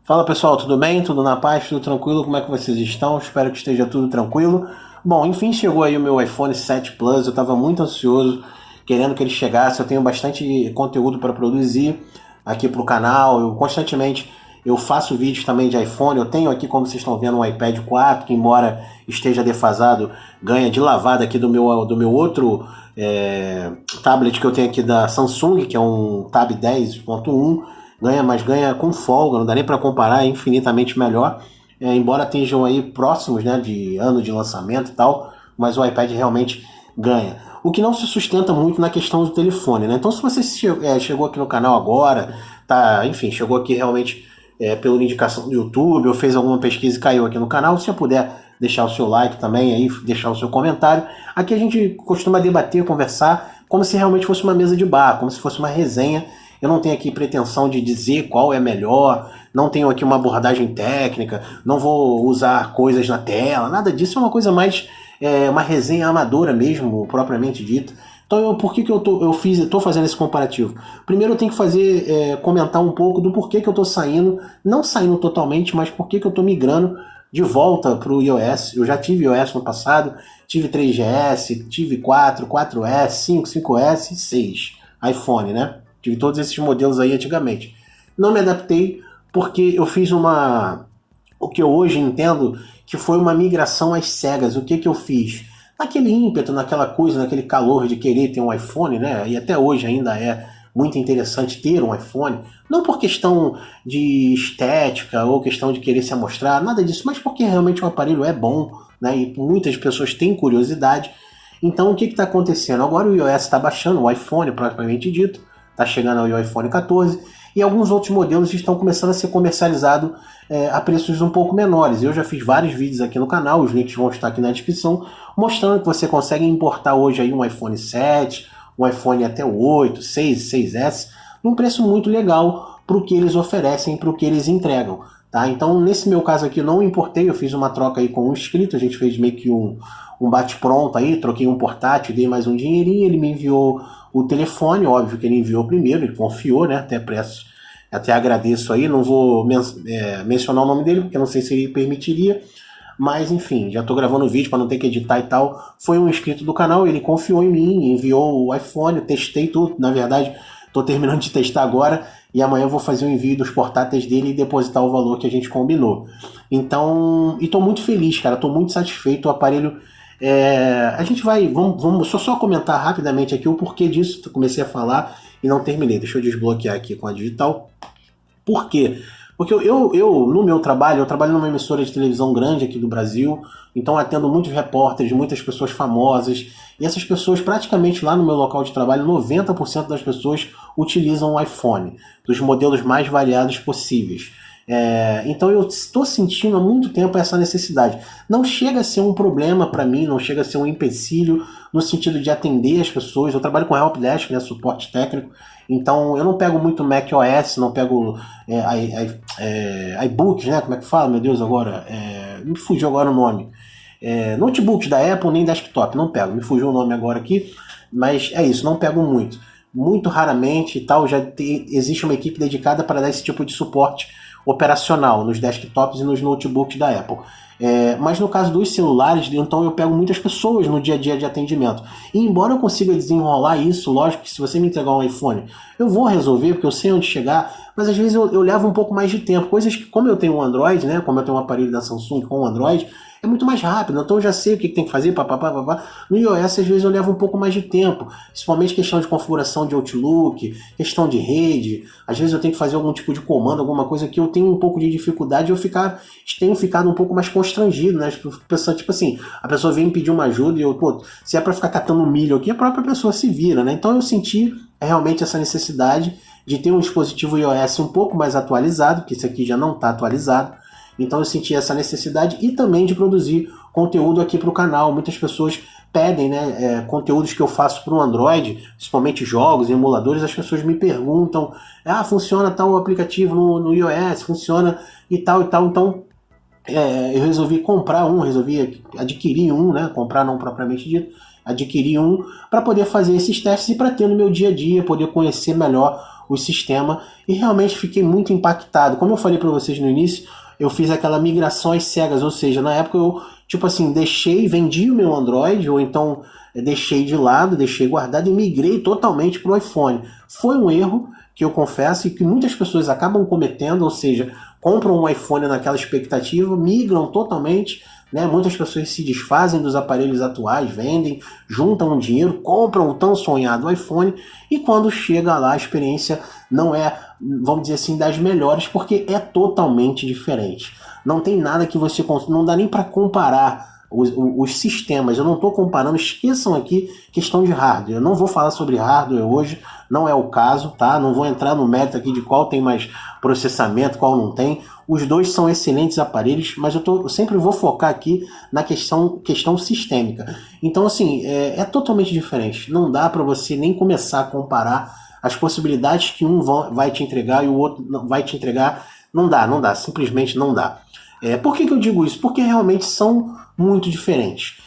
Fala pessoal, tudo bem? Tudo na paz? Tudo tranquilo? Como é que vocês estão? Espero que esteja tudo tranquilo. Bom, enfim, chegou aí o meu iPhone 7 Plus. Eu estava muito ansioso, querendo que ele chegasse. Eu tenho bastante conteúdo para produzir aqui para o canal. Eu faço vídeos também de iPhone. Eu tenho aqui, como vocês estão vendo, um iPad 4, que embora esteja defasado, ganha de lavada aqui do meu outro tablet que eu tenho aqui da Samsung, que é um Tab 10.1. Ganha, mas ganha com folga, não dá nem para comparar, é infinitamente melhor. Embora estejam aí próximos, né, de ano de lançamento e tal, mas o iPad realmente ganha. O que não se sustenta muito na questão do telefone, né? Então, se você chegou aqui no canal agora, tá, enfim, chegou aqui realmente pela indicação do YouTube, ou fez alguma pesquisa e caiu aqui no canal, se você puder deixar o seu like também, aí, deixar o seu comentário. Aqui a gente costuma debater, conversar, como se realmente fosse uma mesa de bar, como se fosse uma resenha. Eu não tenho aqui pretensão de dizer qual é melhor, não tenho aqui uma abordagem técnica, não vou usar coisas na tela, nada disso. É uma coisa mais, uma resenha amadora mesmo, propriamente dita. Então, por que eu tô fazendo esse comparativo? Primeiro eu tenho que comentar um pouco do porquê que eu tô saindo, não saindo totalmente, mas porquê que eu tô migrando de volta para o iOS. Eu já tive iOS no passado, tive 3GS, tive 4, 4S, 5, 5S e 6 iPhone, né? Tive todos esses modelos aí antigamente. Não me adaptei porque eu fiz o que eu hoje entendo que foi uma migração às cegas. O que eu fiz? Naquele ímpeto, naquela coisa, naquele calor de querer ter um iPhone, né? E até hoje ainda é muito interessante ter um iPhone. Não por questão de estética ou questão de querer se amostrar, nada disso, mas porque realmente o aparelho é bom, né? E muitas pessoas têm curiosidade. Então o que está acontecendo? Agora o iOS está baixando, o iPhone propriamente dito, está chegando ao iPhone 14 e alguns outros modelos estão começando a ser comercializados a preços um pouco menores. Eu já fiz vários vídeos aqui no canal, os links vão estar aqui na descrição, mostrando que você consegue importar hoje aí um iPhone 7, um iPhone até o 8, 6, 6S, num preço muito legal para o que eles oferecem, para o que eles entregam. Tá? Então, nesse meu caso aqui, eu não importei, eu fiz uma troca aí com um inscrito, a gente fez meio que um bate-pronto aí, troquei um portátil, dei mais um dinheirinho, ele me enviou o telefone, óbvio que ele enviou primeiro, ele confiou, né? Até agradeço aí, não vou mencionar o nome dele, porque não sei se ele permitiria, mas enfim, já estou gravando o vídeo para não ter que editar e tal. Foi um inscrito do canal, ele confiou em mim, enviou o iPhone, eu testei tudo, na verdade, estou terminando de testar agora, e amanhã eu vou fazer o envio dos portáteis dele e depositar o valor que a gente combinou. Então, e estou muito feliz, cara, estou muito satisfeito, o aparelho... a gente vai, vamos só comentar rapidamente aqui o porquê disso. Comecei a falar e não terminei. Deixa eu desbloquear aqui com a digital. Por quê? Porque no meu trabalho, eu trabalho numa emissora de televisão grande aqui do Brasil, então atendo muitos repórteres, muitas pessoas famosas, e essas pessoas praticamente lá no meu local de trabalho, 90% das pessoas utilizam o iPhone, dos modelos mais variados possíveis. Então eu estou sentindo há muito tempo essa necessidade. Não chega a ser um problema para mim, não chega a ser um empecilho no sentido de atender as pessoas. Eu trabalho com helpdesk, né, suporte técnico, então eu não pego muito macOS, não pego iBooks, né, como é que fala, meu Deus, agora? Me fugiu agora o nome. Notebooks da Apple, nem desktop, não pego, me fugiu o nome agora aqui, mas é isso, não pego muito. Muito raramente e tal, existe uma equipe dedicada para dar esse tipo de suporte operacional nos desktops e nos notebooks da Apple. Mas no caso dos celulares, então eu pego muitas pessoas no dia a dia de atendimento. E embora eu consiga desenrolar isso, lógico que se você me entregar um iPhone, eu vou resolver, porque eu sei onde chegar, mas às vezes eu levo um pouco mais de tempo. Coisas que, como eu tenho um Android, né, como eu tenho um aparelho da Samsung com Android, é muito mais rápido, então eu já sei o que tem que fazer, papapá. No iOS, às vezes, eu levo um pouco mais de tempo, principalmente questão de configuração de Outlook, questão de rede, às vezes eu tenho que fazer algum tipo de comando, alguma coisa que eu tenho um pouco de dificuldade, tenho ficado um pouco mais constrangido, né? Tipo assim, a pessoa vem me pedir uma ajuda e se é para ficar catando milho aqui, a própria pessoa se vira, né? Então eu senti realmente essa necessidade de ter um dispositivo iOS um pouco mais atualizado, que esse aqui já não está atualizado. Então eu senti essa necessidade e também de produzir conteúdo aqui para o canal. Muitas pessoas pedem, né, conteúdos que eu faço para o Android, principalmente jogos, emuladores, as pessoas me perguntam, funciona tal aplicativo no iOS, funciona e tal, então eu resolvi resolvi adquirir um, né, comprar não propriamente dito, adquirir um para poder fazer esses testes e para ter no meu dia a dia, poder conhecer melhor o sistema e realmente fiquei muito impactado. Como eu falei para vocês no início, eu fiz aquela migração às cegas, ou seja, na época eu, tipo assim, vendi o meu Android, ou então deixei de lado, deixei guardado e migrei totalmente para o iPhone. Foi um erro que eu confesso e que muitas pessoas acabam cometendo, ou seja, compram um iPhone naquela expectativa, migram totalmente, né? Muitas pessoas se desfazem dos aparelhos atuais, vendem, juntam dinheiro, compram o tão sonhado iPhone e quando chega lá a experiência não é, vamos dizer assim, das melhores, porque é totalmente diferente. Não tem nada que você... Não dá nem para comparar os sistemas. Eu não estou comparando, esqueçam aqui questão de hardware. Eu não vou falar sobre hardware hoje, não é o caso, tá? Não vou entrar no mérito aqui de qual tem mais processamento, qual não tem. Os dois são excelentes aparelhos, mas eu sempre vou focar aqui na questão sistêmica. Então, assim, é totalmente diferente. Não dá para você nem começar a comparar as possibilidades que um vai te entregar e o outro não vai te entregar. Não dá, simplesmente não dá. Por que eu digo isso? Porque realmente são muito diferentes.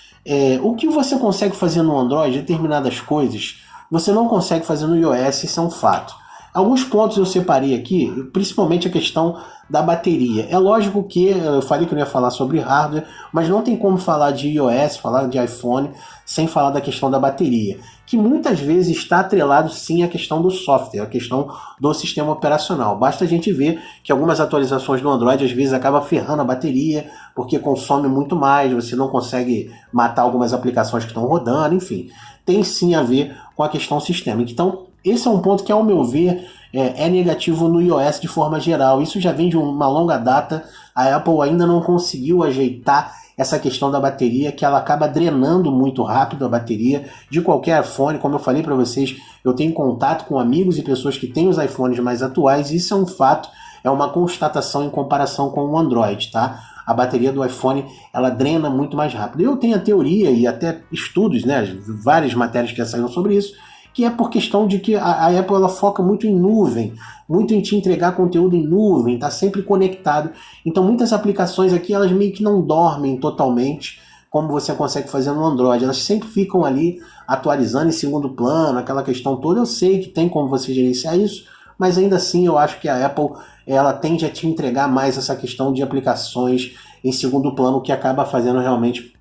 O que você consegue fazer no Android, determinadas coisas, você não consegue fazer no iOS, isso é um fato. Alguns pontos eu separei aqui, principalmente a questão da bateria. É lógico que eu falei que eu não ia falar sobre hardware, mas não tem como falar de iOS, falar de iPhone, sem falar da questão da bateria, que muitas vezes está atrelado sim à questão do software, à questão do sistema operacional. Basta a gente ver que algumas atualizações do Android às vezes acabam ferrando a bateria, porque consome muito mais, você não consegue matar algumas aplicações que estão rodando, enfim. Tem sim a ver com a questão sistêmica. Então, esse é um ponto que, ao meu ver, é negativo no iOS de forma geral. Isso já vem de uma longa data. A Apple ainda não conseguiu ajeitar essa questão da bateria, que ela acaba drenando muito rápido a bateria de qualquer iPhone. Como eu falei para vocês, eu tenho contato com amigos e pessoas que têm os iPhones mais atuais. Isso é um fato, é uma constatação em comparação com o Android, tá? A bateria do iPhone, ela drena muito mais rápido. Eu tenho a teoria e até estudos, né, várias matérias que já saíram sobre isso, que é por questão de que a Apple ela foca muito em nuvem, muito em te entregar conteúdo em nuvem, está sempre conectado. Então muitas aplicações aqui, elas meio que não dormem totalmente, como você consegue fazer no Android. Elas sempre ficam ali atualizando em segundo plano, aquela questão toda. Eu sei que tem como você gerenciar isso, mas ainda assim eu acho que a Apple ela tende a te entregar mais essa questão de aplicações em segundo plano, que acaba fazendo realmente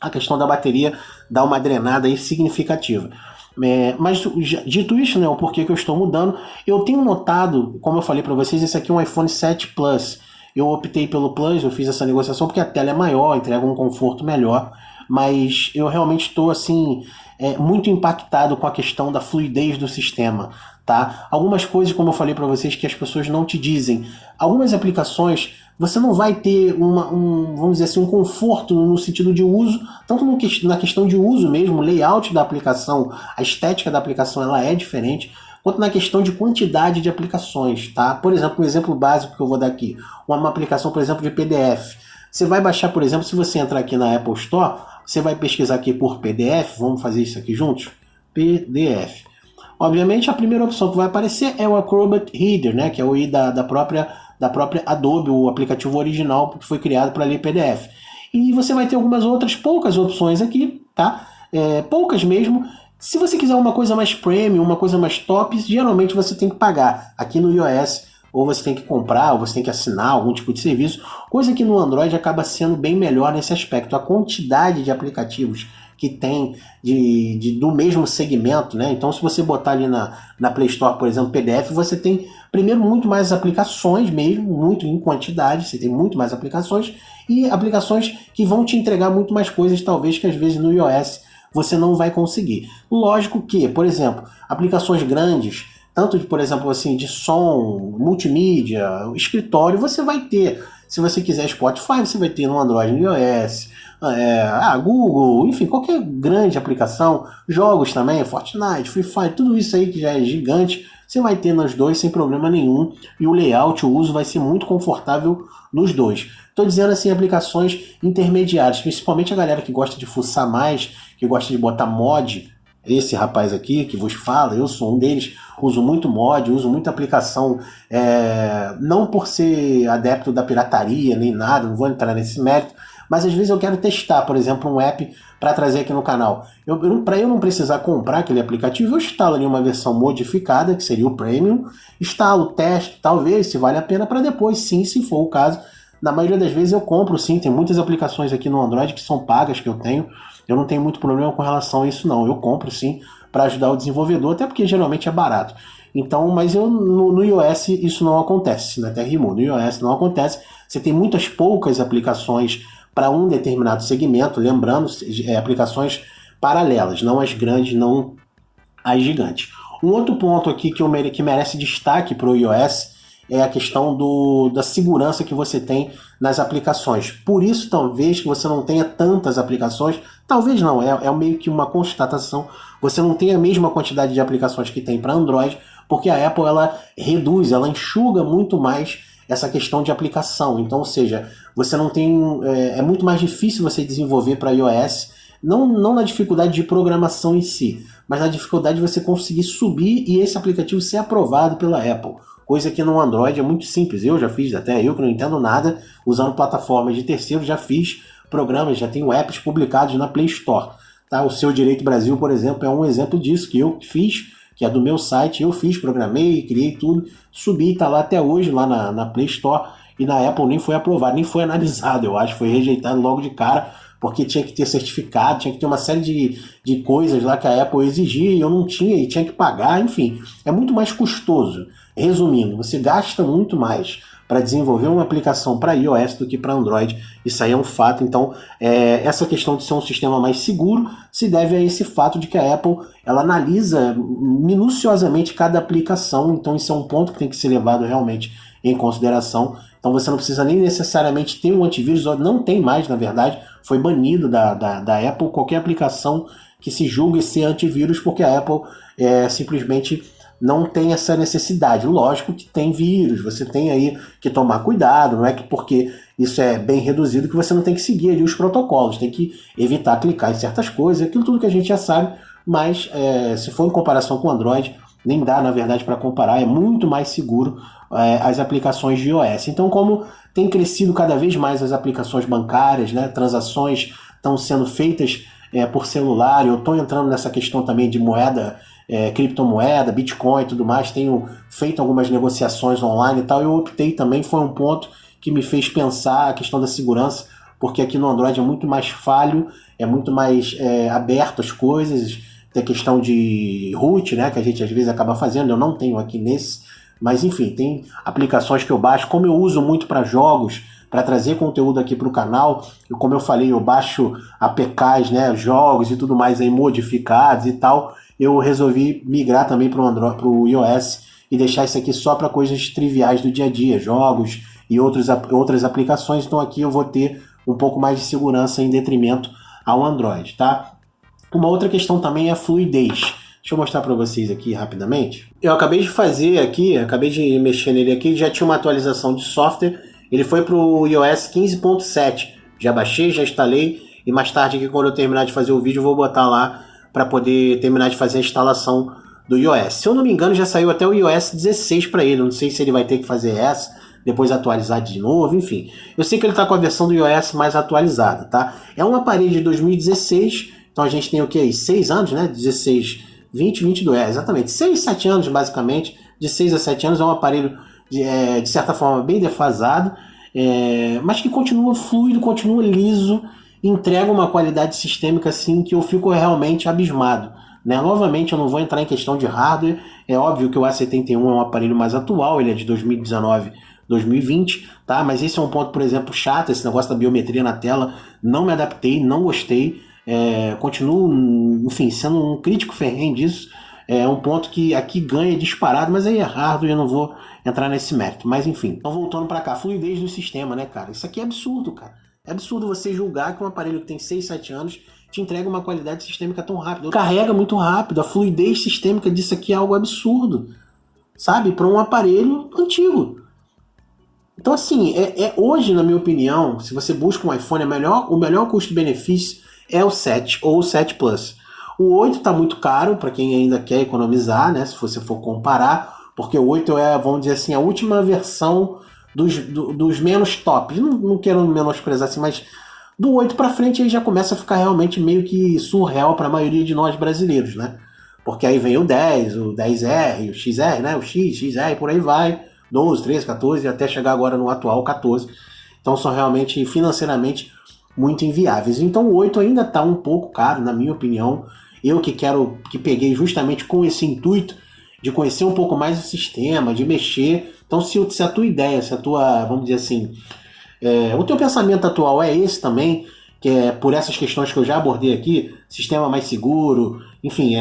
a questão da bateria dar uma drenada aí significativa. Mas dito isso, né, o porquê que eu estou mudando, eu tenho notado, como eu falei para vocês, esse aqui é um iPhone 7 Plus. Eu optei pelo Plus, eu fiz essa negociação porque a tela é maior, entrega um conforto melhor, mas eu realmente estou assim, muito impactado com a questão da fluidez do sistema. Tá? Algumas coisas, como eu falei para vocês, que as pessoas não te dizem. Algumas aplicações você não vai ter vamos dizer assim, um conforto no sentido de uso, tanto na questão de uso mesmo, o layout da aplicação, a estética da aplicação ela é diferente, quanto na questão de quantidade de aplicações. Tá? Por exemplo, um exemplo básico que eu vou dar aqui, uma aplicação, por exemplo, de PDF. Você vai baixar, por exemplo, se você entrar aqui na Apple Store, você vai pesquisar aqui por PDF, vamos fazer isso aqui juntos? PDF. Obviamente, a primeira opção que vai aparecer é o Acrobat Reader, né, que é o da própria Adobe, o aplicativo original que foi criado para ler PDF. E você vai ter algumas outras, poucas opções aqui, tá? Poucas mesmo. Se você quiser uma coisa mais premium, uma coisa mais top, geralmente você tem que pagar. Aqui no iOS, ou você tem que comprar, ou você tem que assinar algum tipo de serviço, coisa que no Android acaba sendo bem melhor nesse aspecto. A quantidade de aplicativos que tem do mesmo segmento, né? Então, se você botar ali na Play Store, por exemplo, PDF, você tem, primeiro, muito mais aplicações mesmo, muito em quantidade, você tem muito mais aplicações, e aplicações que vão te entregar muito mais coisas, talvez, que às vezes no iOS você não vai conseguir. Lógico que, por exemplo, aplicações grandes, tanto de, por exemplo, assim, de som, multimídia, escritório, você vai ter. Se você quiser Spotify, você vai ter no Android, no iOS, Google, enfim, qualquer grande aplicação, jogos também, Fortnite, Free Fire, tudo isso aí que já é gigante, você vai ter nos dois sem problema nenhum, e o layout, o uso vai ser muito confortável nos dois. Estou dizendo assim, aplicações intermediárias, principalmente a galera que gosta de fuçar mais, que gosta de botar mod. Esse rapaz aqui que vos fala, eu sou um deles, uso muito mod, uso muita aplicação, não por ser adepto da pirataria nem nada, não vou entrar nesse mérito, mas às vezes eu quero testar, por exemplo, um app para trazer aqui no canal. Para eu não precisar comprar aquele aplicativo, eu instalo ali uma versão modificada, que seria o Premium, instalo, testo, talvez, se vale a pena, para depois, sim, se for o caso. Na maioria das vezes eu compro, sim, tem muitas aplicações aqui no Android que são pagas, que eu não tenho muito problema com relação a isso não, eu compro sim, para ajudar o desenvolvedor, até porque geralmente é barato. Então, mas no iOS isso não acontece, né? Até rimou, no iOS não acontece, você tem muitas poucas aplicações para um determinado segmento, lembrando, aplicações paralelas, não as grandes, não as gigantes. Um outro ponto aqui que merece destaque para o iOS é a questão da segurança que você tem nas aplicações. Por isso, talvez, que você não tenha tantas aplicações, talvez não, é meio que uma constatação, você não tem a mesma quantidade de aplicações que tem para Android, porque a Apple ela reduz, ela enxuga muito mais essa questão de aplicação. Então, ou seja, você não tem. É muito mais difícil você desenvolver para iOS, não na dificuldade de programação em si, mas na dificuldade de você conseguir subir e esse aplicativo ser aprovado pela Apple. Coisa que no Android é muito simples. Eu já fiz, até eu que não entendo nada, usando plataformas de terceiro, já fiz programas, já tenho apps publicados na Play Store. Tá? O Seu Direito Brasil, por exemplo, é um exemplo disso que eu fiz, que é do meu site, eu fiz, programei, criei tudo, subi, está lá até hoje, lá na Play Store, e na Apple nem foi aprovado, nem foi analisado, eu acho, foi rejeitado logo de cara, porque tinha que ter certificado, tinha que ter uma série de coisas lá que a Apple exigia, e eu não tinha, e tinha que pagar, enfim, é muito mais custoso. Resumindo, você gasta muito mais para desenvolver uma aplicação para iOS do que para Android, isso aí é um fato. Então, essa questão de ser um sistema mais seguro se deve a esse fato de que a Apple ela analisa minuciosamente cada aplicação, então isso é um ponto que tem que ser levado realmente em consideração. Então você não precisa nem necessariamente ter um antivírus, não tem mais, na verdade, foi banido da Apple qualquer aplicação que se julgue ser antivírus, porque a Apple simplesmente não tem essa necessidade. Lógico que tem vírus, você tem aí que tomar cuidado, não é que porque isso é bem reduzido que você não tem que seguir ali os protocolos, tem que evitar clicar em certas coisas, aquilo tudo que a gente já sabe, mas se for em comparação com o Android, nem dá, na verdade, para comparar, é muito mais seguro as aplicações de iOS. Então, como tem crescido cada vez mais as aplicações bancárias, né, transações estão sendo feitas por celular, eu estou entrando nessa questão também de moeda, criptomoeda, Bitcoin e tudo mais, tenho feito algumas negociações online e tal, eu optei também, foi um ponto que me fez pensar a questão da segurança, porque aqui no Android é muito mais falho, é muito mais aberto as coisas, tem a questão de root, né, que a gente às vezes acaba fazendo, eu não tenho aqui nesse, mas enfim, tem aplicações que eu baixo, como eu uso muito para jogos, para trazer conteúdo aqui para o canal, e como eu falei, eu baixo APKs, né, jogos e tudo mais aí modificados e tal, eu resolvi migrar também para o iOS e deixar isso aqui só para coisas triviais do dia a dia, jogos e outras aplicações, então aqui eu vou ter um pouco mais de segurança em detrimento ao Android, tá? Uma outra questão também é a fluidez. Deixa eu mostrar para vocês aqui rapidamente. Eu acabei de fazer aqui, acabei de mexer nele aqui, já tinha uma atualização de software, ele foi para o iOS 15.7, já baixei, já instalei, e mais tarde aqui quando eu terminar de fazer o vídeo eu vou botar lá para poder terminar de fazer a instalação do iOS. Se eu não me engano já saiu até o iOS 16 para ele, não sei se ele vai ter que fazer essa, depois atualizar de novo, enfim. Eu sei que ele está com a versão do iOS mais atualizada, tá? É um aparelho de 2016, então a gente tem o que aí? 6 anos, né? 16, 20, 22, exatamente. 6, 7 anos basicamente, de 6 a 7 anos, é um aparelho de certa forma bem defasado, mas que continua fluido, continua liso, entrega uma qualidade sistêmica assim que eu fico realmente abismado, né? Novamente eu não vou entrar em questão de hardware, é óbvio que o A71 é um aparelho mais atual, ele é de 2019, 2020, tá? Mas esse é um ponto, por exemplo, chato, esse negócio da biometria na tela, não me adaptei, não gostei, continuo, enfim, sendo um crítico ferrenho disso, é um ponto que aqui ganha disparado, mas aí é hardware e eu não vou entrar nesse mérito, mas enfim. Então voltando para cá, fluidez do sistema, né, cara? Isso aqui é absurdo, cara. É absurdo você julgar que um aparelho que tem 6, 7 anos te entrega uma qualidade sistêmica tão rápida. Carrega muito rápido, a fluidez sistêmica disso aqui é algo absurdo, sabe? Para um aparelho antigo. Então assim, hoje, na minha opinião, se você busca um iPhone, o melhor custo-benefício é o 7 ou o 7 Plus. O 8 está muito caro para quem ainda quer economizar, né? Se você for comparar, porque o 8 vamos dizer assim, a última versão dos menos top. Não quero menosprezar assim, mas Do 8 para frente aí já começa a ficar realmente meio que surreal para a maioria de nós brasileiros, né? Porque aí vem o 10, o 10R, o XR, né? O X, XR, por aí vai. 12, 13, 14, até chegar agora no atual 14. Então são realmente financeiramente muito inviáveis. Então o 8 ainda está um pouco caro, na minha opinião. Eu que peguei justamente com esse intuito de conhecer um pouco mais o sistema, de mexer. Então se a tua ideia, se a tua, vamos dizer assim, o teu pensamento atual é esse também, que é por essas questões que eu já abordei aqui, sistema mais seguro, enfim,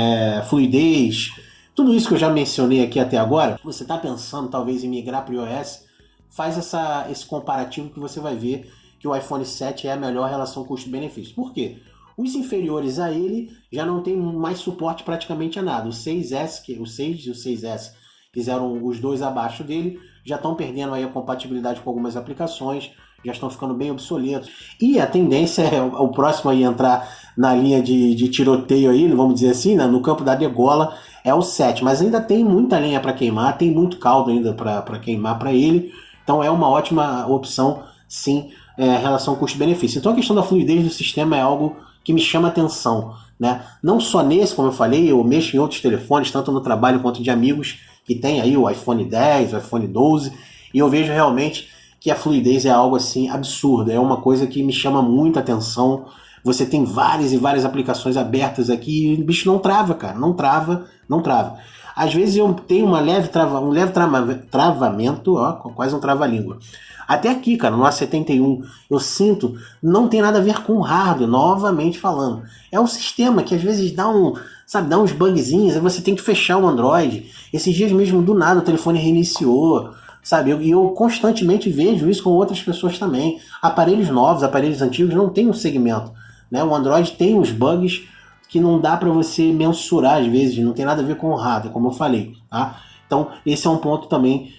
fluidez, tudo isso que eu já mencionei aqui até agora, você está pensando talvez em migrar para o iOS, faz esse comparativo que você vai ver que o iPhone 7 é a melhor relação custo-benefício. Por quê? Os inferiores a ele já não tem mais suporte praticamente a nada. O 6S, o 6 e o 6S, fizeram os dois abaixo dele, já estão perdendo aí a compatibilidade com algumas aplicações, já estão ficando bem obsoletos. E a tendência é o próximo aí entrar na linha de tiroteio aí, vamos dizer assim, né, no campo da degola, é o 7. Mas ainda tem muita lenha para queimar, tem muito caldo ainda para queimar para ele. Então é uma ótima opção, sim, relação custo-benefício. Então a questão da fluidez do sistema é algo que me chama atenção, né? Não só nesse, como eu falei, eu mexo em outros telefones, tanto no trabalho quanto de amigos que tem aí o iPhone 10, o iPhone 12, e eu vejo realmente que a fluidez é algo assim absurdo, é uma coisa que me chama muita atenção. Você tem várias e várias aplicações abertas aqui e o bicho não trava, cara, não trava, não trava. Às vezes eu tenho um leve travamento, ó, quase um trava-língua. Até aqui, cara, no A71, eu sinto, não tem nada a ver com o hardware, novamente falando. É o sistema que às vezes dá uns bugzinhos, aí você tem que fechar o Android. Esses dias mesmo, do nada, o telefone reiniciou, sabe? E eu constantemente vejo isso com outras pessoas também. Aparelhos novos, aparelhos antigos não tem um segmento, né? O Android tem uns bugs que não dá para você mensurar às vezes, não tem nada a ver com o hardware, como eu falei, tá? Então, esse é um ponto também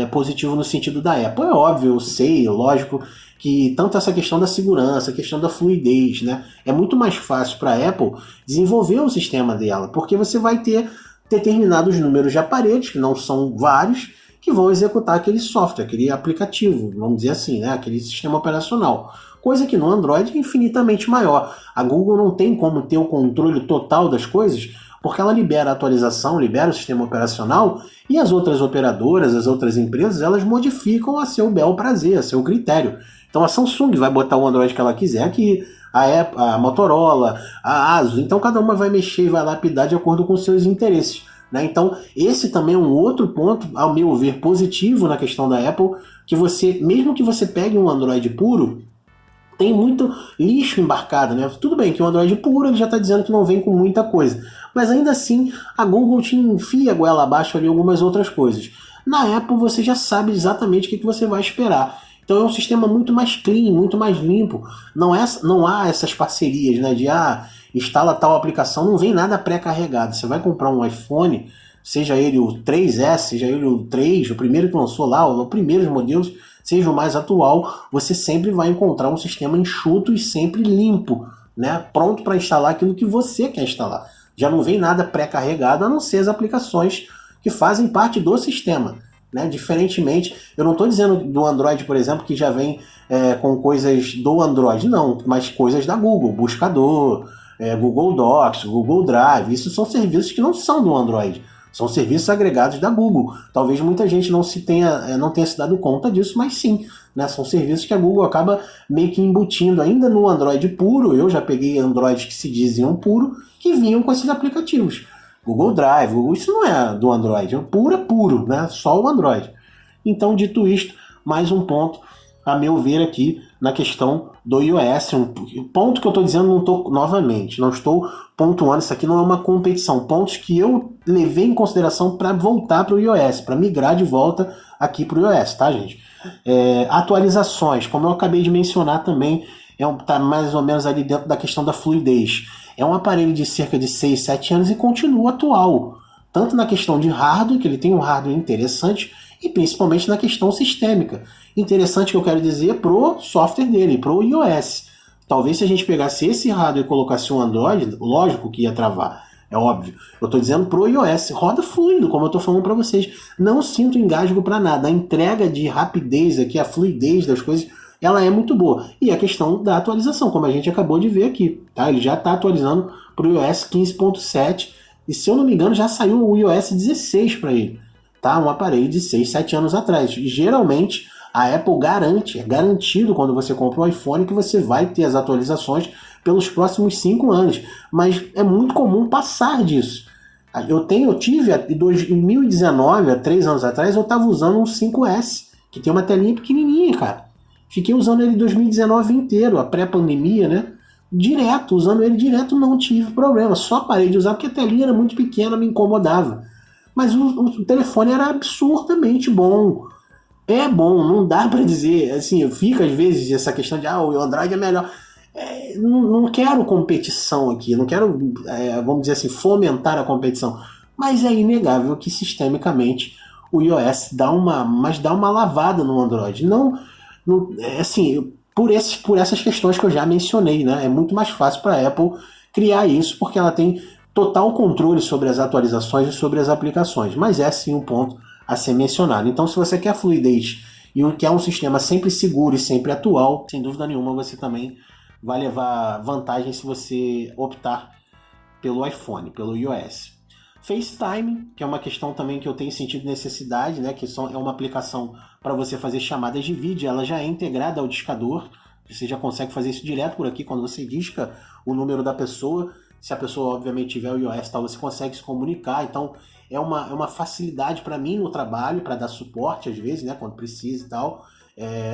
positivo no sentido da Apple. É óbvio, eu sei, lógico, que tanto essa questão da segurança, a questão da fluidez, né? É muito mais fácil para a Apple desenvolver o sistema dela, porque você vai ter determinados números de aparelhos, que não são vários, que vão executar aquele software, aquele aplicativo, vamos dizer assim, né? Aquele sistema operacional. Coisa que no Android é infinitamente maior. A Google não tem como ter o controle total das coisas, porque ela libera a atualização, libera o sistema operacional, e as outras operadoras, as outras empresas, elas modificam a seu bel prazer, a seu critério. Então a Samsung vai botar o Android que ela quiser aqui, a Apple, a Motorola, a Asus, então cada uma vai mexer e vai lapidar de acordo com os seus interesses, né? Então esse também é um outro ponto, ao meu ver, positivo na questão da Apple, que você, mesmo que você pegue um Android puro, tem muito lixo embarcado, né? Tudo bem que o Android puro ele já está dizendo que não vem com muita coisa, mas ainda assim a Google te enfia a goela abaixo ali algumas outras coisas. Na Apple você já sabe exatamente o que você vai esperar. Então é um sistema muito mais clean, muito mais limpo. Não há essas parcerias, né? De instala tal aplicação, não vem nada pré-carregado. Você vai comprar um iPhone, seja ele o 3S, seja ele o 3, o primeiro que lançou lá, os primeiros modelos, seja o mais atual, você sempre vai encontrar um sistema enxuto e sempre limpo, né? Pronto para instalar aquilo que você quer instalar. Já não vem nada pré-carregado, a não ser as aplicações que fazem parte do sistema, né? Diferentemente, eu não estou dizendo do Android, por exemplo, que já vem com coisas do Android, não, mas coisas da Google, buscador, Google Docs, Google Drive, isso são serviços que não são do Android. São serviços agregados da Google. Talvez muita gente não tenha se dado conta disso, mas sim, né? São serviços que a Google acaba meio que embutindo ainda no Android puro. Eu já peguei Androids que se diziam puro, que vinham com esses aplicativos. Google Drive, isso não é do Android, é puro, né? Só o Android. Então, dito isto, mais um ponto, a meu ver aqui, na questão do iOS. Um ponto que eu estou dizendo, não estou pontuando, isso aqui não é uma competição. Pontos que eu levei em consideração para voltar para o iOS, para migrar de volta aqui para o iOS, tá, gente? Atualizações, como eu acabei de mencionar também, tá mais ou menos ali dentro da questão da fluidez. É um aparelho de cerca de 6, 7 anos e continua atual. Tanto na questão de hardware, que ele tem um hardware interessante, e principalmente na questão sistêmica. Interessante que eu quero dizer pro software dele, pro iOS. Talvez se a gente pegasse esse hardware e colocasse um Android, lógico que ia travar, é óbvio. Eu estou dizendo pro iOS, roda fluido, como eu estou falando para vocês. Não sinto engasgo para nada. A entrega de rapidez aqui, a fluidez das coisas ela é muito boa. E a questão da atualização, como a gente acabou de ver aqui, tá? Ele já está atualizando para o iOS 15.7 e, se eu não me engano, já saiu o iOS 16 para ele, tá? Um aparelho de 6, 7 anos atrás. E, geralmente, a Apple garante, é garantido quando você compra o iPhone que você vai ter as atualizações pelos próximos 5 anos. Mas é muito comum passar disso. Eu tive, em 2019, há 3 anos atrás, eu estava usando um 5S, que tem uma telinha pequenininha, cara. Fiquei usando ele 2019 inteiro, a pré-pandemia, né? Direto, usando ele direto, não tive problema. Só parei de usar porque a telinha era muito pequena, me incomodava. Mas o telefone era absurdamente bom. É bom, não dá pra dizer, assim, fica às vezes essa questão de o Android é melhor. Não quero competição aqui, não quero, vamos dizer assim, fomentar a competição. Mas é inegável que sistemicamente o iOS dá uma lavada no Android. Assim, por essas questões que eu já mencionei, né? É muito mais fácil para a Apple criar isso, porque ela tem total controle sobre as atualizações e sobre as aplicações. Mas é sim um ponto a ser mencionado. Então, se você quer fluidez e quer um sistema sempre seguro e sempre atual, sem dúvida nenhuma você também vai levar vantagem se você optar pelo iPhone, pelo iOS. FaceTime, que é uma questão também que eu tenho sentido necessidade, né? Que é uma aplicação para você fazer chamadas de vídeo, ela já é integrada ao discador, você já consegue fazer isso direto por aqui, quando você disca o número da pessoa, se a pessoa obviamente tiver o iOS, tal, você consegue se comunicar, então é uma facilidade para mim no trabalho, para dar suporte às vezes, né, quando precisa e tal.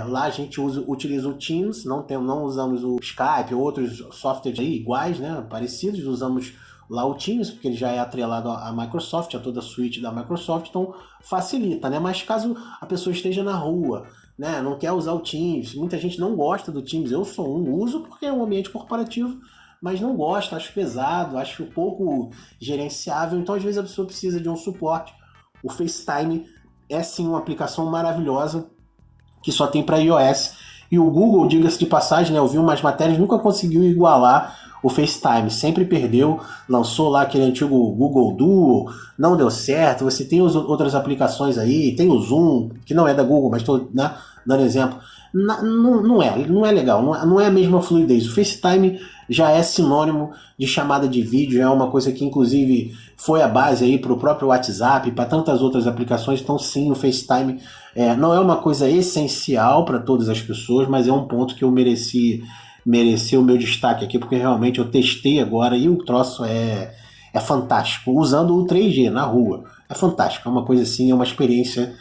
Lá a gente utiliza o Teams, não usamos o Skype ou outros softwares aí iguais, né, parecidos, usamos lá o Teams, porque ele já é atrelado à Microsoft, a toda a suíte da Microsoft, então facilita, né? Mas caso a pessoa esteja na rua, né, não quer usar o Teams, muita gente não gosta do Teams, eu sou uso porque é um ambiente corporativo, mas não gosto, acho pesado, acho pouco gerenciável, então às vezes a pessoa precisa de um suporte. O FaceTime é sim uma aplicação maravilhosa, que só tem para iOS, e o Google, diga-se de passagem, né, eu vi umas matérias, nunca conseguiu igualar o FaceTime, sempre perdeu, lançou lá aquele antigo Google Duo, não deu certo, você tem outras aplicações aí, tem o Zoom, que não é da Google, mas estou, né, dando exemplo, não é legal, não é a mesma fluidez. O FaceTime já é sinônimo de chamada de vídeo, é uma coisa que inclusive foi a base aí para o próprio WhatsApp, para tantas outras aplicações, então sim, o FaceTime não é uma coisa essencial para todas as pessoas, mas é um ponto que eu mereceu o meu destaque aqui, porque realmente eu testei agora e o troço é fantástico, usando o 3G na rua, é fantástico, é uma coisa assim, é uma experiência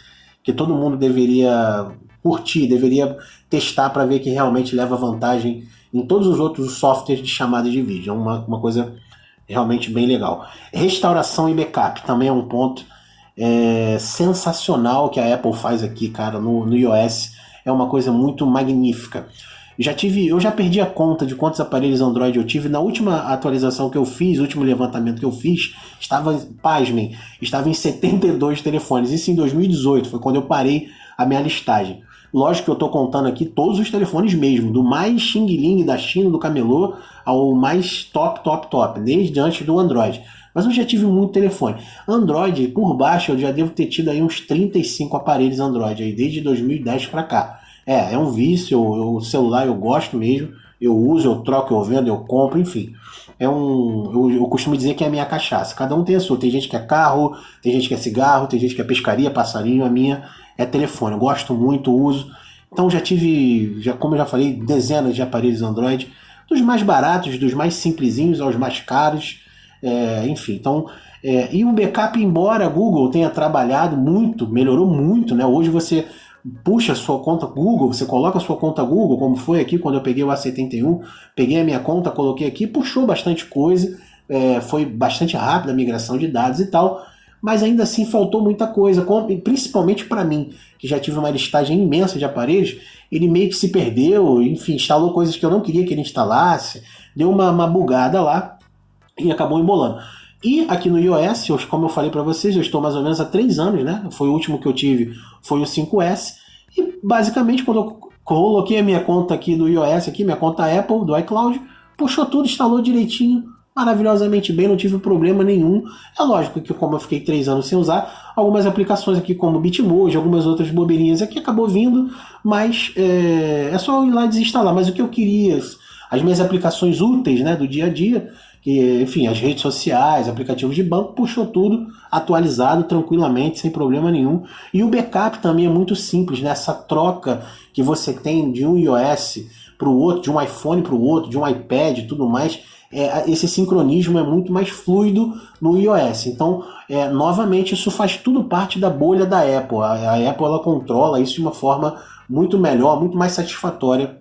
que todo mundo deveria curtir, deveria testar para ver que realmente leva vantagem em todos os outros softwares de chamada de vídeo, é uma coisa realmente bem legal. Restauração e backup também é um ponto sensacional que a Apple faz aqui, cara, no iOS, é uma coisa muito magnífica. Eu já perdi a conta de quantos aparelhos Android eu tive. Na última atualização que eu fiz, o último levantamento que eu fiz, pasmem, estava em 72 telefones. Isso em 2018, foi quando eu parei a minha listagem. Lógico que eu estou contando aqui todos os telefones mesmo, do mais Xing Ling da China, do camelô, ao mais top, desde antes do Android. Mas eu já tive muito telefone. Android, por baixo, eu já devo ter tido aí uns 35 aparelhos Android, aí, desde 2010 para cá. É um vício, o celular eu gosto mesmo, eu uso, eu troco, eu vendo, eu compro, enfim. Eu costumo dizer que é a minha cachaça. Cada um tem a sua. Tem gente que é carro, tem gente que é cigarro, tem gente que é pescaria, passarinho. A minha é telefone. Eu gosto muito, uso. Então já tive, como eu já falei, dezenas de aparelhos Android, dos mais baratos, dos mais simplesinhos aos mais caros. Enfim, então... e o backup, embora a Google tenha trabalhado muito, melhorou muito, né? Hoje você puxa a sua conta Google, você coloca a sua conta Google, como foi aqui quando eu peguei o A71, peguei a minha conta, coloquei aqui, puxou bastante coisa, foi bastante rápida a migração de dados e tal, mas ainda assim faltou muita coisa, principalmente para mim, que já tive uma listagem imensa de aparelhos, ele meio que se perdeu, enfim, instalou coisas que eu não queria que ele instalasse, deu uma bugada lá e acabou embolando. E aqui no iOS, como eu falei para vocês, eu estou mais ou menos há 3 anos, né? Foi o último que eu tive, foi o 5S. E basicamente, quando eu coloquei a minha conta aqui do iOS, minha conta Apple, do iCloud, puxou tudo, instalou direitinho, maravilhosamente bem, não tive problema nenhum. É lógico que como eu fiquei 3 anos sem usar, algumas aplicações aqui como Bitmoji, algumas outras bobeirinhas aqui acabou vindo, mas é só eu ir lá e desinstalar. Mas o que eu queria, as minhas aplicações úteis, né, do dia a dia, que, enfim, as redes sociais, aplicativos de banco, puxou tudo atualizado tranquilamente, sem problema nenhum. E o backup também é muito simples, né? Essa troca que você tem de um iOS para o outro, de um iPhone para o outro, de um iPad e tudo mais, esse sincronismo é muito mais fluido no iOS. Então, novamente, isso faz tudo parte da bolha da Apple. A Apple ela controla isso de uma forma muito melhor, muito mais satisfatória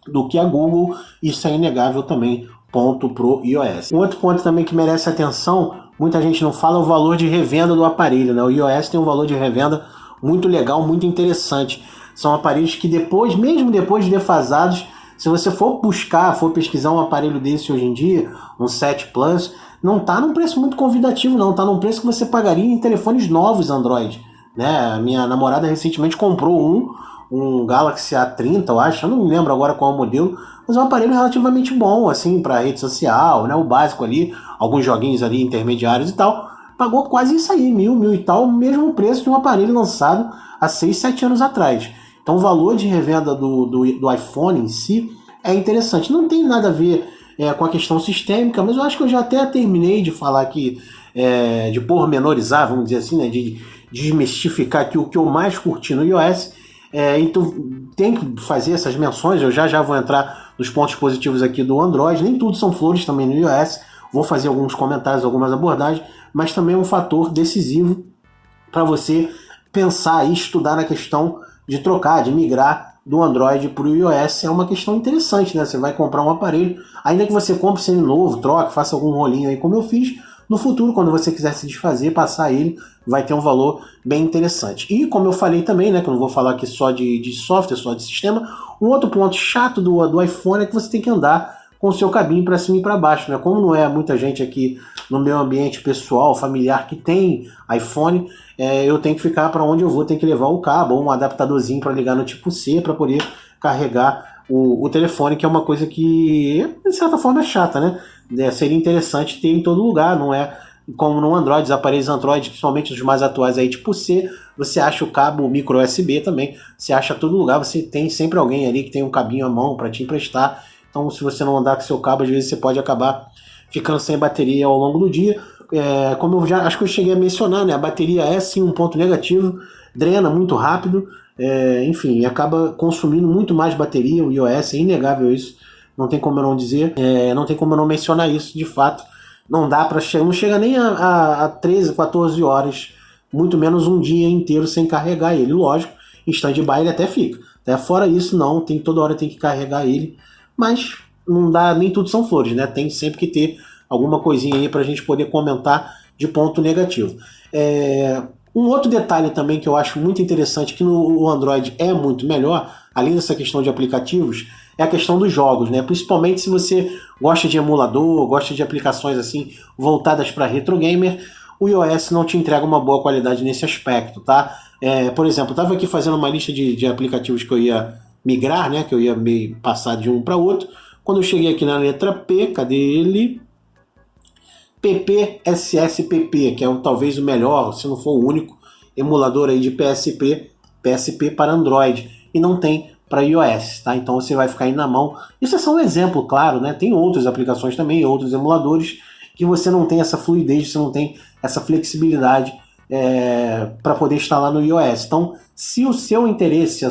do que a Google. Isso é inegável também, ponto pro iOS. Um outro ponto também que merece atenção, muita gente não fala, é o valor de revenda do aparelho, né? O iOS tem um valor de revenda muito legal, muito interessante. São aparelhos que depois, mesmo depois de defasados, se você for buscar, for pesquisar um aparelho desse hoje em dia, um 7 Plus, não está num preço muito convidativo, não. Está num preço que você pagaria em telefones novos Android, né? A minha namorada recentemente comprou um Galaxy A30, eu acho, eu não me lembro agora qual é o modelo, mas é um aparelho relativamente bom, assim, para rede social, né? O básico ali, alguns joguinhos ali intermediários e tal. Pagou quase isso aí, mil e tal, o mesmo preço de um aparelho lançado há 6, 7 anos atrás. Então o valor de revenda do iPhone em si é interessante. Não tem nada a ver com a questão sistêmica, mas eu acho que eu já até terminei de falar aqui, de pormenorizar, vamos dizer assim, né, de desmistificar aqui o que eu mais curti no iOS. Então tem que fazer essas menções, eu já vou entrar nos pontos positivos aqui do Android. Nem tudo são flores também no iOS, vou fazer alguns comentários, algumas abordagens, mas também é um fator decisivo para você pensar e estudar na questão de trocar, de migrar do Android para o iOS. É uma questão interessante, né? Você vai comprar um aparelho, ainda que você compre sendo novo, troque, faça algum rolinho aí como eu fiz, no futuro, quando você quiser se desfazer, passar ele, vai ter um valor bem interessante. E como eu falei também, né, que eu não vou falar aqui só de software, só de sistema, um outro ponto chato do iPhone é que você tem que andar com o seu cabinho para cima e para baixo, né? Como não é muita gente aqui no meu ambiente pessoal, familiar, que tem iPhone, eu tenho que ficar para onde eu vou, tenho que levar o cabo ou um adaptadorzinho para ligar no tipo C para poder carregar o telefone, que é uma coisa que, de certa forma, é chata, né? Seria interessante ter em todo lugar, não é como no Android, os aparelhos Android, principalmente os mais atuais aí, tipo C, você acha o cabo micro USB também, você acha todo lugar, você tem sempre alguém ali que tem um cabinho à mão para te emprestar. Então, se você não andar com seu cabo, às vezes você pode acabar ficando sem bateria ao longo do dia. Como eu já acho que eu cheguei a mencionar, né, a bateria é sim um ponto negativo, drena muito rápido, enfim, acaba consumindo muito mais bateria. O iOS, é inegável isso, não tem como eu não dizer, não tem como eu não mencionar isso, de fato. Não dá para chegar, não chega nem a 13, 14 horas, muito menos um dia inteiro sem carregar ele. Lógico, em stand-by ele até fica. Até fora isso, não, toda hora tem que carregar ele, mas não dá, nem tudo são flores, né? Tem sempre que ter alguma coisinha aí para a gente poder comentar de ponto negativo. Um outro detalhe também que eu acho muito interessante, que no Android é muito melhor, além dessa questão de aplicativos, é a questão dos jogos, né? Principalmente se você gosta de emulador, gosta de aplicações assim voltadas para retro gamer, o iOS não te entrega uma boa qualidade nesse aspecto, tá? Por exemplo, eu estava aqui fazendo uma lista de aplicativos que eu ia migrar, né? Que eu ia me passar de um para outro. Quando eu cheguei aqui na letra P, cadê ele? PPSSPP, que é talvez o melhor, se não for o único emulador aí de PSP para Android, e não tem para iOS, tá? Então você vai ficar aí na mão. Isso é só um exemplo, claro, né? Tem outras aplicações também, outros emuladores, que você não tem essa fluidez, você não tem essa flexibilidade para poder instalar no iOS. Então, se o seu interesse,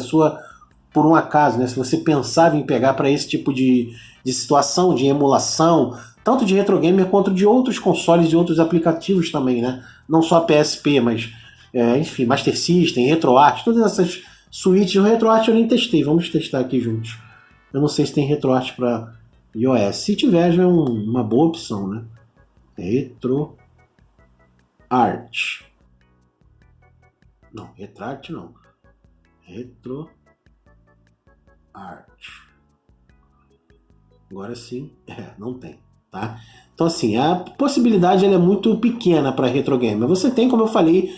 por um acaso, né, se você pensava em pegar para esse tipo de situação, de emulação, tanto de retro gamer quanto de outros consoles e outros aplicativos também, né? Não só PSP, mas enfim, Master System, RetroArch, todas essas suítes. O RetroArch eu nem testei, vamos testar aqui juntos. Eu não sei se tem RetroArch para iOS. Se tiver, já é uma boa opção, né? RetroArch. Não, RetroArch não. RetroArch. Agora sim, não tem, tá? Então assim, a possibilidade ela é muito pequena para retro gamer. Você tem, como eu falei,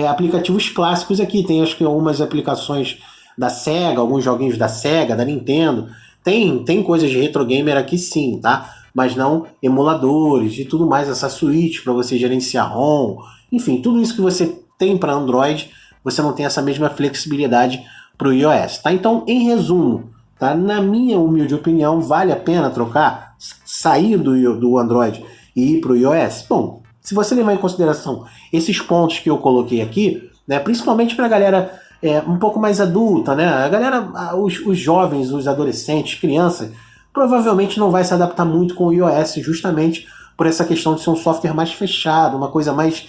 aplicativos clássicos aqui. Tem acho que algumas aplicações da Sega, alguns joguinhos da Sega, da Nintendo. Tem coisas de retro gamer aqui sim, tá? mas não emuladores e tudo mais, essa suíte para você gerenciar ROM, enfim, tudo isso que você tem para Android, você não tem essa mesma flexibilidade para o iOS, tá? Então, em resumo, tá? Na minha humilde opinião, vale a pena trocar, sair do Android e ir para o iOS? Bom, se você levar em consideração esses pontos que eu coloquei aqui, né, principalmente para a galera um pouco mais adulta, né, a galera, os jovens, os adolescentes, crianças, provavelmente não vai se adaptar muito com o iOS, justamente por essa questão de ser um software mais fechado, uma coisa mais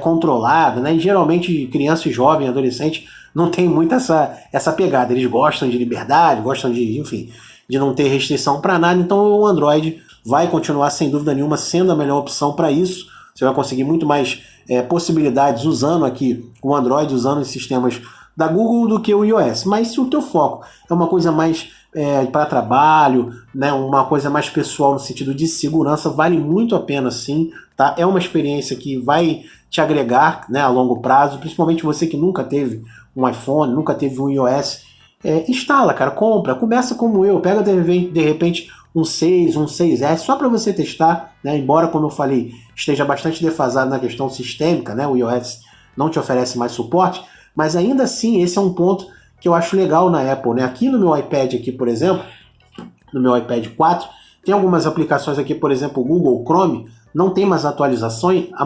controlada, né? E geralmente criança e jovem, adolescente, não tem muito essa pegada. Eles gostam de liberdade, gostam de, enfim, de não ter restrição para nada. Então o Android vai continuar, sem dúvida nenhuma, sendo a melhor opção para isso. Você vai conseguir muito mais possibilidades usando aqui o Android, usando os sistemas da Google do que o iOS. Mas se o teu foco é uma coisa mais para trabalho, né, uma coisa mais pessoal no sentido de segurança, vale muito a pena sim, tá? É uma experiência que vai te agregar, né, a longo prazo, principalmente você que nunca teve um iPhone, nunca teve um iOS, instala, cara, compra, começa como eu, pega de repente um 6, um 6S, só para você testar, né, embora, como eu falei, esteja bastante defasado na questão sistêmica, né, o iOS não te oferece mais suporte, mas ainda assim esse é um ponto que eu acho legal na Apple, né? Aqui no meu iPad, aqui, por exemplo, no meu iPad 4, tem algumas aplicações aqui, por exemplo, o Google Chrome, não tem mais atualizações há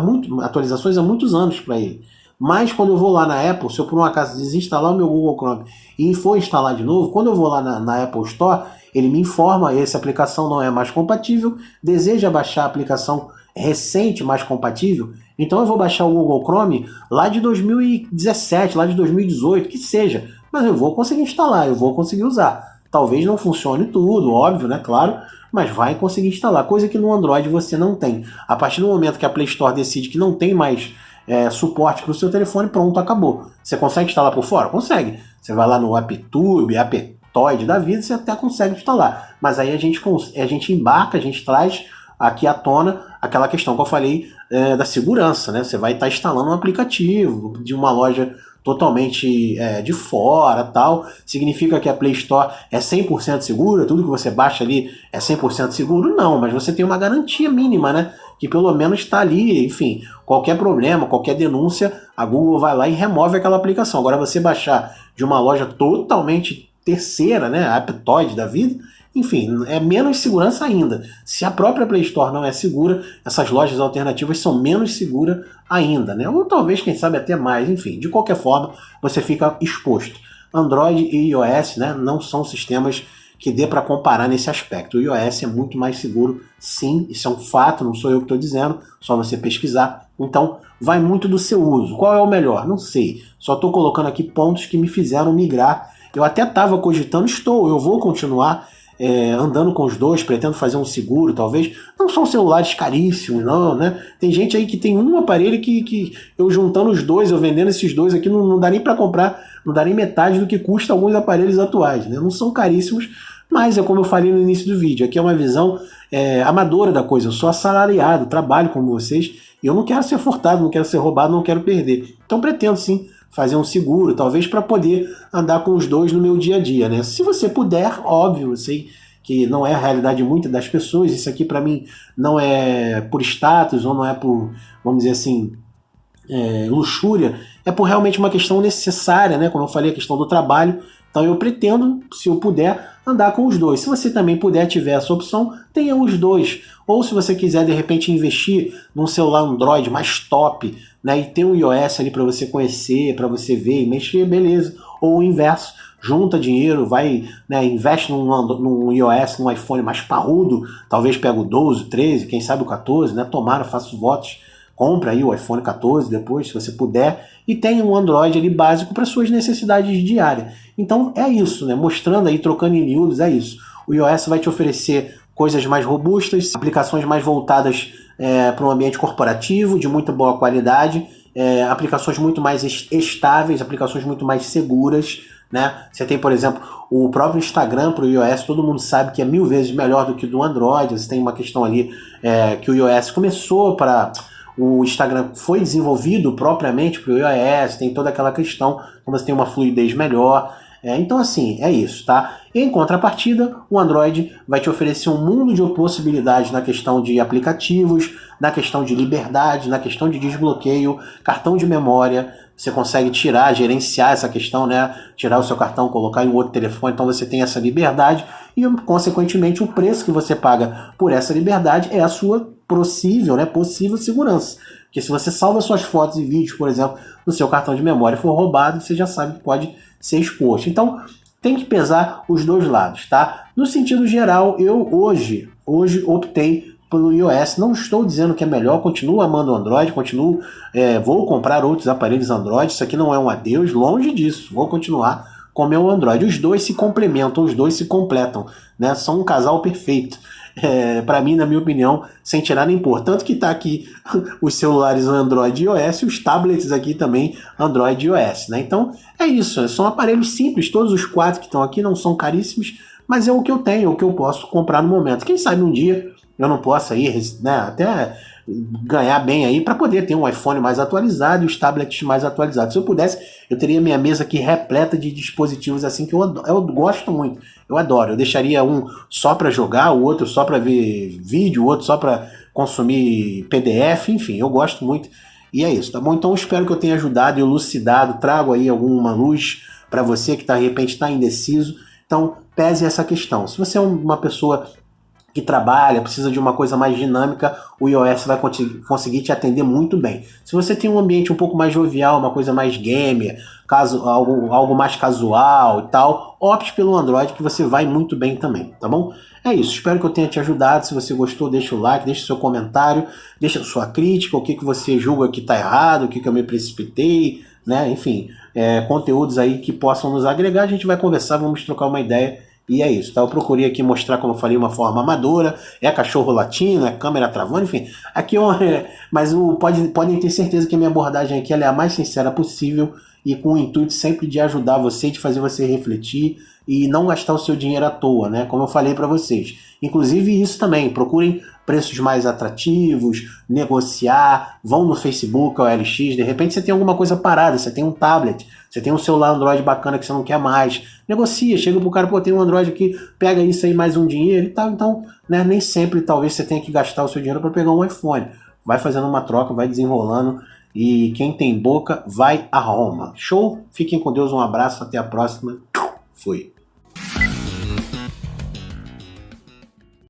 muitos anos para ele. Mas quando eu vou lá na Apple, se eu por um acaso desinstalar o meu Google Chrome e for instalar de novo, quando eu vou lá na Apple Store, ele me informa, essa aplicação não é mais compatível, deseja baixar a aplicação recente mais compatível, então eu vou baixar o Google Chrome lá de 2017, lá de 2018, que seja, mas eu vou conseguir instalar, eu vou conseguir usar. Talvez não funcione tudo, óbvio, né, claro, mas vai conseguir instalar, coisa que no Android você não tem. A partir do momento que a Play Store decide que não tem mais suporte para o seu telefone, pronto, acabou. Você consegue instalar por fora? Consegue. Você vai lá no AppTube, Aptoide da vida, você até consegue instalar. Mas aí a gente embarca, a gente traz aqui à tona aquela questão que eu falei da segurança, né? Você vai estar instalando um aplicativo de uma loja totalmente de fora, tal. Significa que a Play Store é 100% segura, tudo que você baixa ali é 100% seguro? Não, mas você tem uma garantia mínima, né? Que pelo menos está ali, enfim, qualquer problema, qualquer denúncia, a Google vai lá e remove aquela aplicação. Agora você baixar de uma loja totalmente terceira, né, a Aptoide da vida, enfim, é menos segurança ainda. Se a própria Play Store não é segura, essas lojas alternativas são menos seguras ainda, né? Ou talvez, quem sabe, até mais. Enfim, de qualquer forma, você fica exposto. Android e iOS, né, não são sistemas que dê para comparar nesse aspecto. O iOS é muito mais seguro, sim, isso é um fato, não sou eu que estou dizendo, só você pesquisar. Então, vai muito do seu uso. Qual é o melhor? Não sei. Só estou colocando aqui pontos que me fizeram migrar. Eu até estava cogitando, eu vou continuar andando com os dois, pretendo fazer um seguro, talvez. Não são celulares caríssimos, não, né? Tem gente aí que tem um aparelho que eu juntando os dois, eu vendendo esses dois aqui, não dá nem para comprar, não dá nem metade do que custa alguns aparelhos atuais, né? Não são caríssimos, mas é como eu falei no início do vídeo, aqui é uma visão amadora da coisa. Eu sou assalariado, trabalho como vocês, e eu não quero ser furtado, não quero ser roubado, não quero perder. Então pretendo sim fazer um seguro, talvez para poder andar com os dois no meu dia a dia, né? Se você puder, óbvio, eu sei que não é a realidade de muitas das pessoas, isso aqui para mim não é por status, ou não é por, vamos dizer assim, luxúria, é por realmente uma questão necessária, né? Como eu falei, a questão do trabalho. Então eu pretendo, se eu puder, andar com os dois. Se você também puder, tiver essa opção, tenha os dois. Ou se você quiser, de repente, investir num celular Android mais top, né, e ter um iOS ali para você conhecer, para você ver e mexer, beleza. Ou o inverso, junta dinheiro, vai, né, investe num iOS, num iPhone mais parrudo, talvez pega o 12, 13, quem sabe o 14, né, tomara, faço votos. Compra aí o iPhone 14 depois, se você puder, e tenha um Android ali básico para suas necessidades diárias. Então é isso, né? Mostrando aí, trocando em miúdos, é isso. O iOS vai te oferecer coisas mais robustas, aplicações mais voltadas para um ambiente corporativo, de muita boa qualidade, aplicações muito mais estáveis, aplicações muito mais seguras, né? Você tem, por exemplo, o próprio Instagram para o iOS, todo mundo sabe que é 1000 vezes melhor do que o do Android. Você tem uma questão ali que o iOS começou para... O Instagram foi desenvolvido propriamente para o iOS, tem toda aquela questão, como você tem uma fluidez melhor. Então, assim, é isso, tá? Em contrapartida, o Android vai te oferecer um mundo de possibilidades na questão de aplicativos, na questão de liberdade, na questão de desbloqueio, cartão de memória. Você consegue tirar, gerenciar essa questão, né? Tirar o seu cartão, colocar em outro telefone, então você tem essa liberdade e, consequentemente, o preço que você paga por essa liberdade é a sua possível segurança. Porque se você salva suas fotos e vídeos, por exemplo, no seu cartão de memória e for roubado, você já sabe que pode ser exposto. Então, tem que pesar os dois lados, tá? No sentido geral, eu hoje optei pelo iOS. Não estou dizendo que é melhor, continuo amando o Android, vou comprar outros aparelhos Android, isso aqui não é um adeus, longe disso, vou continuar com o meu Android. Os dois se complementam, os dois se completam, né? São um casal perfeito. Para mim, na minha opinião, sem tirar nem pôr. Tanto que tá aqui os celulares Android e iOS e os tablets aqui também Android e iOS, né? Então é isso, são aparelhos simples, todos os quatro que estão aqui não são caríssimos, mas é o que eu tenho, é o que eu posso comprar no momento. Quem sabe um dia eu não possa aí, né, até ganhar bem aí para poder ter um iPhone mais atualizado e os tablets mais atualizados. Se eu pudesse, eu teria minha mesa aqui repleta de dispositivos assim que eu gosto muito, eu adoro. Eu deixaria um só para jogar, o outro só para ver vídeo, o outro só para consumir PDF, enfim, eu gosto muito. E é isso, tá bom? Então eu espero que eu tenha ajudado e elucidado, trago aí alguma luz para você que de repente está indeciso. Então pese essa questão. Se você é uma pessoa que trabalha, precisa de uma coisa mais dinâmica, o iOS vai conseguir te atender muito bem. Se você tem um ambiente um pouco mais jovial, uma coisa mais gamer, algo mais casual e tal, opte pelo Android que você vai muito bem também, tá bom? É isso, espero que eu tenha te ajudado. Se você gostou, deixa o like, deixa o seu comentário, deixa a sua crítica, o que você julga que está errado, o que eu me precipitei, né? Enfim, conteúdos aí que possam nos agregar, a gente vai conversar, vamos trocar uma ideia. E é isso, tá? Eu procurei aqui mostrar, como eu falei, uma forma amadora, cachorro latindo, câmera travando, enfim. Aqui mas podem ter certeza que a minha abordagem aqui ela é a mais sincera possível e com o intuito sempre de ajudar você, de fazer você refletir e não gastar o seu dinheiro à toa, né? Como eu falei para vocês. Inclusive isso também, procurem preços mais atrativos, negociar, vão no Facebook ou LX, de repente você tem alguma coisa parada, você tem um tablet, você tem um celular Android bacana que você não quer mais, negocia, chega pro cara, tem um Android aqui, pega isso aí mais um dinheiro e tal. Então, né, nem sempre talvez você tenha que gastar o seu dinheiro para pegar um iPhone. Vai fazendo uma troca, vai desenrolando e quem tem boca vai a Roma. Show? Fiquem com Deus, um abraço, até a próxima. Fui.